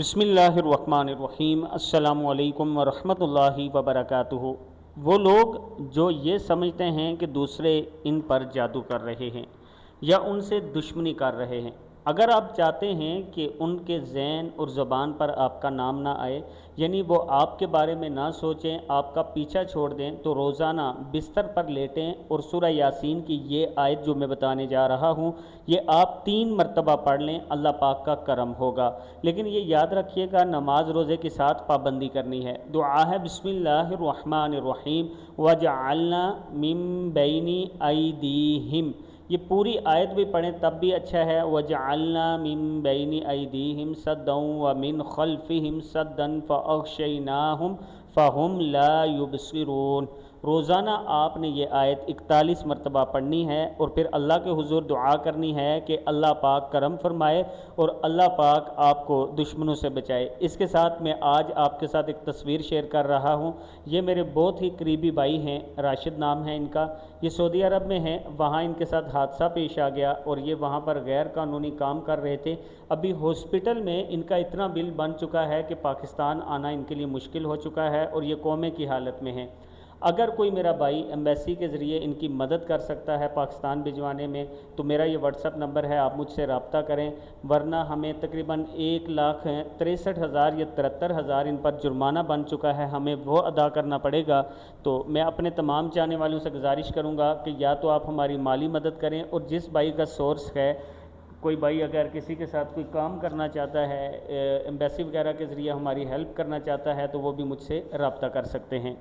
بسم اللہ الرحمن الرحیم۔ السلام علیکم ورحمۃ اللہ وبرکاتہ۔ وہ لوگ جو یہ سمجھتے ہیں کہ دوسرے ان پر جادو کر رہے ہیں یا ان سے دشمنی کر رہے ہیں، اگر آپ چاہتے ہیں کہ ان کے ذہن اور زبان پر آپ کا نام نہ آئے، یعنی وہ آپ کے بارے میں نہ سوچیں، آپ کا پیچھا چھوڑ دیں، تو روزانہ بستر پر لیٹیں اور سورہ یاسین کی یہ آیت جو میں بتانے جا رہا ہوں، یہ آپ 3 مرتبہ پڑھ لیں، اللہ پاک کا کرم ہوگا۔ لیکن یہ یاد رکھیے گا، نماز روزے کے ساتھ پابندی کرنی ہے۔ دعا ہے بسم اللہ الرحمن الرحیم وجعلنا من بین ایدیہم، یہ پوری آیت بھی پڑھیں تب بھی اچھا ہے۔ وجعلنا من بین ایدیہم سدا ومن خلفہم سدا فاغشیناہم فہم لا یبصرون۔ روزانہ آپ نے یہ آیت 41 مرتبہ پڑھنی ہے اور پھر اللہ کے حضور دعا کرنی ہے کہ اللہ پاک کرم فرمائے اور اللہ پاک آپ کو دشمنوں سے بچائے۔ اس کے ساتھ میں آج آپ کے ساتھ ایک تصویر شیئر کر رہا ہوں۔ یہ میرے بہت ہی قریبی بھائی ہیں، راشد نام ہے ان کا، یہ سعودی عرب میں ہیں، وہاں ان کے ساتھ حادثہ پیش آ گیا اور یہ وہاں پر غیر قانونی کام کر رہے تھے۔ ابھی ہاسپٹل میں ان کا اتنا بل بن چکا ہے کہ پاکستان آنا ان کے لیے مشکل ہو چکا ہے اور یہ کومے کی حالت میں ہیں۔ اگر کوئی میرا بھائی ایمبیسی کے ذریعے ان کی مدد کر سکتا ہے پاکستان بھجوانے میں، تو میرا یہ واٹس اپ نمبر ہے، آپ مجھ سے رابطہ کریں، ورنہ ہمیں تقریباً 1,63,000 یا 73,000 ان پر جرمانہ بن چکا ہے، ہمیں وہ ادا کرنا پڑے گا۔ تو میں اپنے تمام چاہنے والوں سے گزارش کروں گا کہ یا تو آپ ہماری مالی مدد کریں، اور جس بھائی کا سورس ہے، کوئی بھائی اگر کسی کے ساتھ کوئی کام کرنا چاہتا ہے، ایمبیسی وغیرہ کے ذریعے ہماری ہیلپ کرنا چاہتا ہے، تو وہ بھی مجھ سے رابطہ کر سکتے ہیں۔